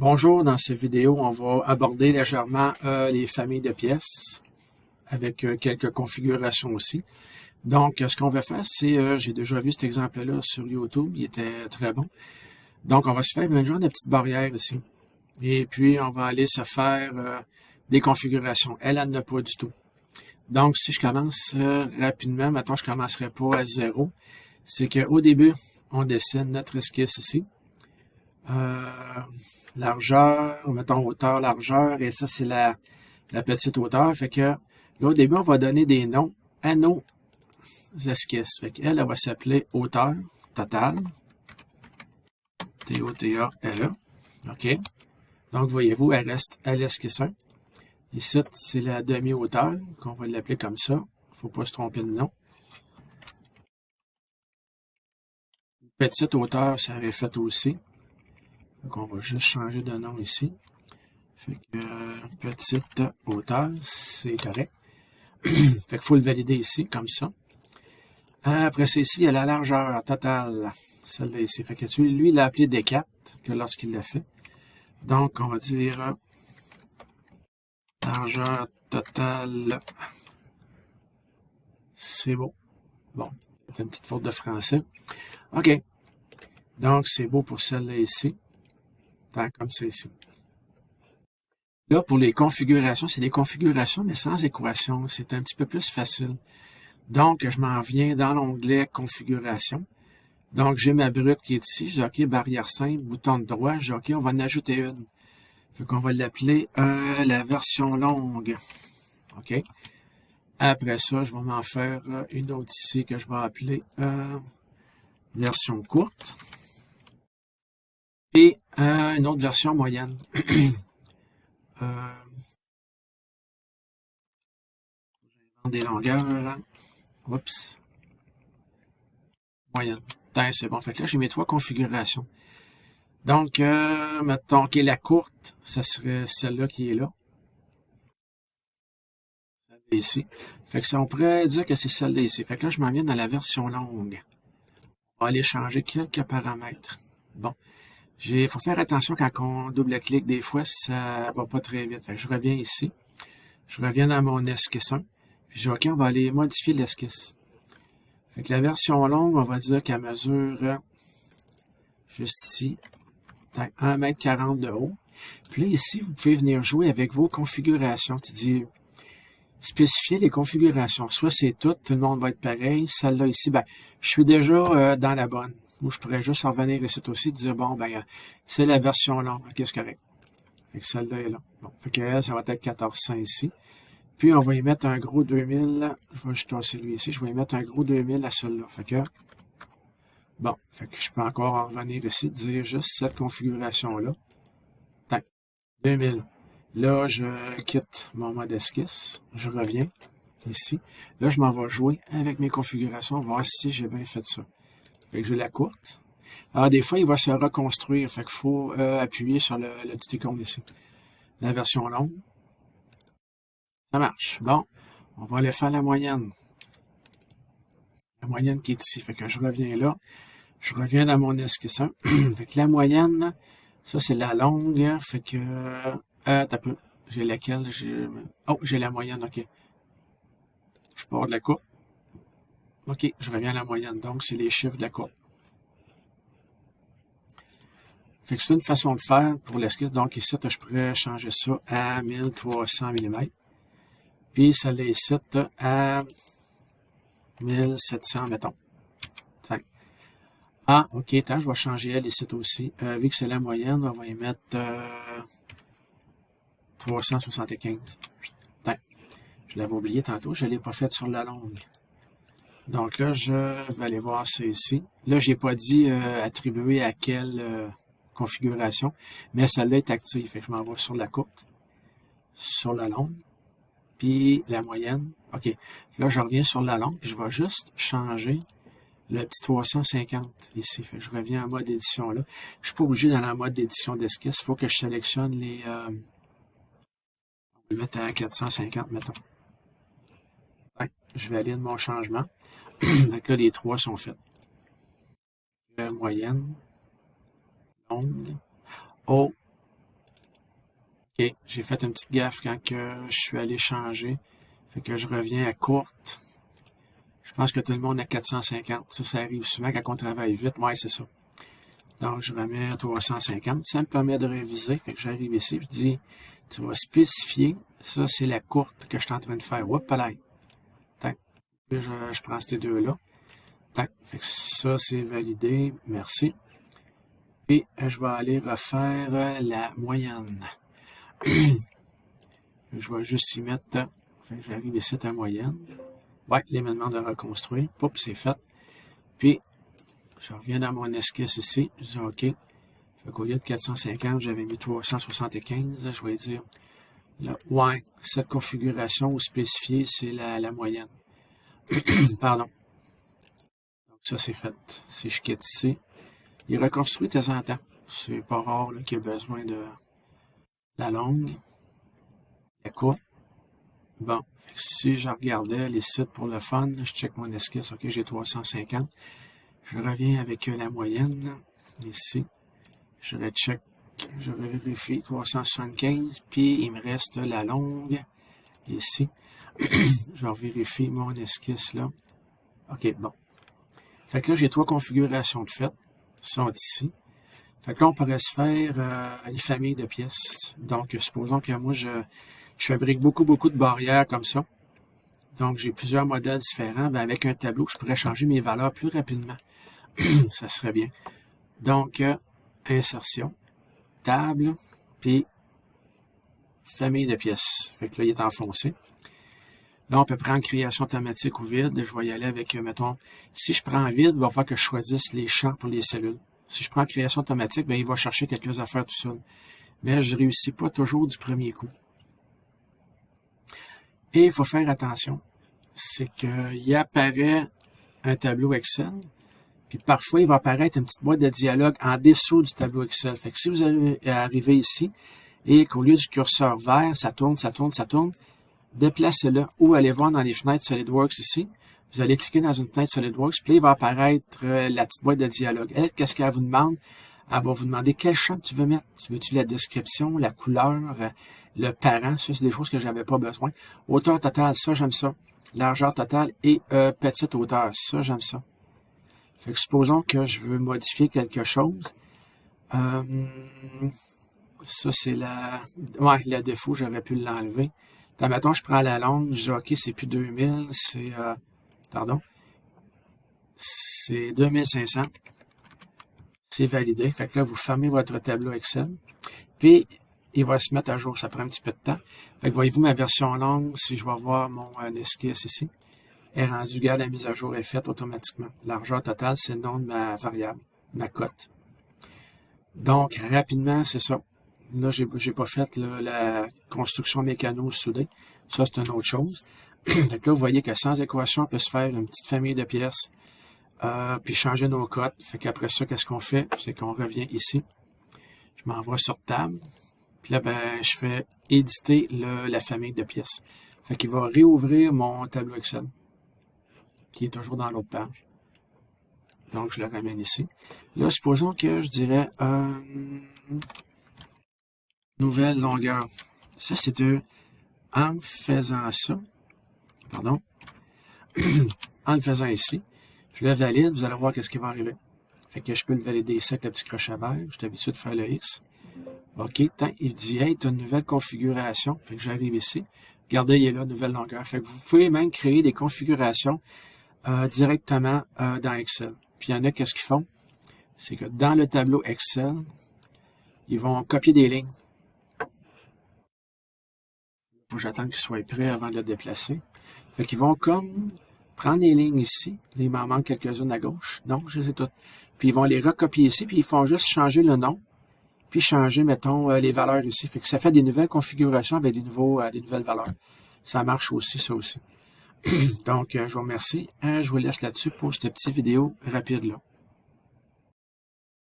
Bonjour, dans cette vidéo, on va aborder légèrement les familles de pièces avec quelques configurations aussi. Donc, ce qu'on va faire, c'est, j'ai déjà vu cet exemple-là sur YouTube, il était très bon. Donc, on va se faire une genre de petite barrière ici. Et puis, on va aller se faire des configurations. Elle n'a pas du tout. Donc, si je commence rapidement, maintenant je ne commencerai pas à zéro. C'est qu'au début, on dessine notre esquisse ici. Largeur, mettons hauteur, largeur, et ça c'est la petite hauteur. Fait que là au début, on va donner des noms à nos esquisses. Fait qu'elle, elle va s'appeler hauteur totale. T-O-T-A-L-E. OK. Donc, voyez-vous, elle reste à l'esquisse 1. Ici, c'est la demi-hauteur, qu'on va l'appeler comme ça. Il ne faut pas se tromper de nom. Petite hauteur, ça aurait fait aussi. Donc, on va juste changer de nom ici. Fait que petite hauteur, c'est correct. Fait qu'il faut le valider ici, comme ça. Après ça, ici, il y a la largeur totale, celle-là ici. Fait que lui, il l'a appelé D4 que lorsqu'il l'a fait. Donc, on va dire largeur totale. C'est beau. Bon, c'est une petite faute de français. OK. Donc, c'est beau pour celle-là ici. Comme ça ici. Là, pour les configurations, c'est des configurations, mais sans équation. C'est un petit peu plus facile. Donc, je m'en viens dans l'onglet configuration. Donc, j'ai ma brute qui est ici. J'ai OK, barrière simple, bouton de droit. J'ai OK, on va en ajouter une. Fait qu'on va l'appeler la version longue. OK. Après ça, je vais m'en faire une autre ici que je vais appeler version courte. Et une autre version moyenne. Des longueurs, là. Oups. Moyenne. C'est bon. Fait que là, j'ai mes trois configurations. Donc, mettons, OK, la courte, ça serait celle-là qui est là. Celle-là ici. Fait que ça, on pourrait dire que c'est celle-là ici. Fait que là, je m'en viens dans la version longue. On va aller changer quelques paramètres. Bon. Il faut faire attention quand on double-clique. Des fois, ça va pas très vite. Fait que je reviens ici. Je reviens dans mon esquisse 1. Puis je dis, OK, on va aller modifier l'esquisse. Fait que la version longue, on va dire qu'elle mesure juste ici, 1,40 m de haut. Puis là, ici, vous pouvez venir jouer avec vos configurations. Tu dis, spécifier les configurations. Soit c'est tout le monde va être pareil. Celle-là ici, ben, je suis déjà dans la bonne. Ou je pourrais juste revenir ici aussi et dire, bon, ben, c'est la version longue. OK, c'est correct. Fait que celle-là est là. Bon, fait que ça va être 1400 ici. Puis, on va y mettre un gros 2000. Je vais juste tasser lui ici. Je vais y mettre un gros 2000 à celle-là. Fait que, bon, fait que je peux encore en revenir ici, dire juste cette configuration-là. 2000. Là, je quitte mon mode esquisse. Je reviens ici. Là, je m'en vais jouer avec mes configurations, voir si j'ai bien fait ça. Fait que j'ai la courte. Alors, des fois, il va se reconstruire. Fait qu'il faut appuyer sur le petit icône ici. La version longue. Ça marche. Bon, on va aller faire la moyenne. La moyenne qui est ici. Fait que je reviens là. Je reviens dans mon esquisse 1. Fait que la moyenne, ça, c'est la longue. Fait que... t'as peu. J'ai laquelle? Oh, j'ai la moyenne, OK. Je pars de la courbe. OK, je reviens à la moyenne. Donc, c'est les chiffres de la courbe. Fait que c'est une façon de faire pour l'esquisse. Donc, ici, je pourrais changer ça à 1300 mm. Puis, ça les ici à 1700, mettons. Ah, OK, attends, je vais changer elle ici aussi. Vu que c'est la moyenne, on va y mettre 375. Attends, je l'avais oublié tantôt, je ne l'ai pas fait sur la longue. Donc là, je vais aller voir ça ici. Là, je n'ai pas dit attribuer à quelle configuration, mais celle-là est active. Fait que je m'en vais sur la courte, sur la longue, puis la moyenne. OK. Là, je reviens sur la longue, puis je vais juste changer le petit 350 ici. Fait que je reviens en mode édition là. Je suis pas obligé dans la mode d'édition d'esquisse. Il faut que je sélectionne les... on va le mettre à 450, mettons. Ouais, je valide mon changement. Donc là, les trois sont faits. Moyenne, longue, haut, OK, j'ai fait une petite gaffe quand je suis allé changer. Fait que je reviens à courte. Je pense que tout le monde a 450. Ça arrive souvent quand on travaille vite. Ouais, c'est ça. Donc, je remets à 350. Ça me permet de réviser. Fait que j'arrive ici, je dis, tu vas spécifier. Ça, c'est la courte que je suis en train de faire. Oups, là. Tac. Puis je prends ces deux-là. Tac. Fait que ça, c'est validé. Merci. Et je vais aller refaire la moyenne. Je vais juste y mettre. Fait que j'arrive ici à moyenne. Ouais, il me demande de reconstruire. Poup, c'est fait. Puis, je reviens dans mon esquisse ici. Je dis OK. Fait qu'au lieu de 450, j'avais mis 375. Je vais dire, là, ouais, cette configuration ou spécifiée, c'est la moyenne. Pardon. Donc ça, c'est fait. Si je quitte ici, il reconstruit de temps en temps. C'est pas rare qu'il y a besoin de la longue, la courte. Bon, fait que si je regardais les sites pour le fun, je check mon esquisse, OK, j'ai 350. Je reviens avec la moyenne, ici. Je recheck, je vérifie 375, puis il me reste la longue, ici. Je vérifie mon esquisse, là. OK, bon. Fait que là, j'ai 3 configurations de fait, sont ici. Fait que là, on pourrait se faire une famille de pièces. Donc, supposons que moi, je fabrique beaucoup de barrières comme ça. Donc, j'ai plusieurs modèles différents. Ben, avec un tableau, je pourrais changer mes valeurs plus rapidement. Ça serait bien. Donc, insertion, table, puis famille de pièces. Fait que là, il est enfoncé. Là, on peut prendre création automatique ou vide. Je vais y aller avec, mettons, si je prends vide, il va falloir que je choisisse les champs pour les cellules. Si je prends création automatique, ben, il va chercher quelques affaires tout seul. Mais je ne réussis pas toujours du premier coup. Et il faut faire attention. C'est qu'il apparaît un tableau Excel, puis parfois, il va apparaître une petite boîte de dialogue en dessous du tableau Excel. Fait que si vous arrivez ici, et qu'au lieu du curseur vert, ça tourne, déplacez-le ou allez voir dans les fenêtres SolidWorks ici. Vous allez cliquer dans une fenêtre SolidWorks, puis là, il va apparaître la petite boîte de dialogue. Elle, qu'est-ce qu'elle vous demande? Elle va vous demander quel champ tu veux mettre. Veux-tu la description, la couleur, le parent? Ça, c'est des choses que j'avais pas besoin. Hauteur totale, ça, j'aime ça. Largeur totale et petite hauteur, ça, j'aime ça. Fait que supposons que je veux modifier quelque chose. Ça, c'est ouais, le défaut, j'aurais pu l'enlever. Mettons, je prends la longue, je dis, OK, c'est plus 2000, c'est, c'est 2500. C'est validé. Fait que là, vous fermez votre tableau Excel. Puis, il va se mettre à jour. Ça prend un petit peu de temps. Fait que voyez-vous ma version longue, si je vais voir mon esquisse ici, est rendu, regarde, la mise à jour est faite automatiquement. Largeur totale, c'est le nom de ma variable, ma cote. Donc, rapidement, c'est ça. Là, j'ai pas fait là, la construction mécano soudée. Ça, c'est une autre chose. Donc là, vous voyez que sans équation, on peut se faire une petite famille de pièces, puis changer nos cotes. Fait qu'après ça, qu'est-ce qu'on fait? C'est qu'on revient ici. Je m'envoie sur table. Puis là, ben, je fais éditer la famille de pièces. Fait qu'il va réouvrir mon tableau Excel, qui est toujours dans l'autre page. Donc, je le ramène ici. Là, supposons que je dirais nouvelle longueur. Ça, c'est en faisant ça, en le faisant ici, je le valide, vous allez voir qu'est-ce qui va arriver. Fait que je peux le valider ici avec le petit crochet vert. Je suis habitué de faire le X. OK, il dit, hey, tu as une nouvelle configuration. Fait que j'arrive ici. Regardez, il est là, nouvelle longueur. Fait que vous pouvez même créer des configurations directement dans Excel. Puis il y en a, qu'est-ce qu'ils font? C'est que dans le tableau Excel, ils vont copier des lignes. Il faut que j'attende qu'ils soient prêts avant de le déplacer. Fait qu'ils vont comme prendre les lignes ici. Il m'en manque quelques-unes à gauche. Non, je les ai toutes. Puis ils vont les recopier ici, puis ils font juste changer le nom, puis changer, mettons, les valeurs ici. Fait que ça fait des nouvelles configurations avec des nouvelles valeurs. Ça marche aussi, ça aussi. Donc, je vous remercie. Je vous laisse là-dessus pour cette petite vidéo rapide là.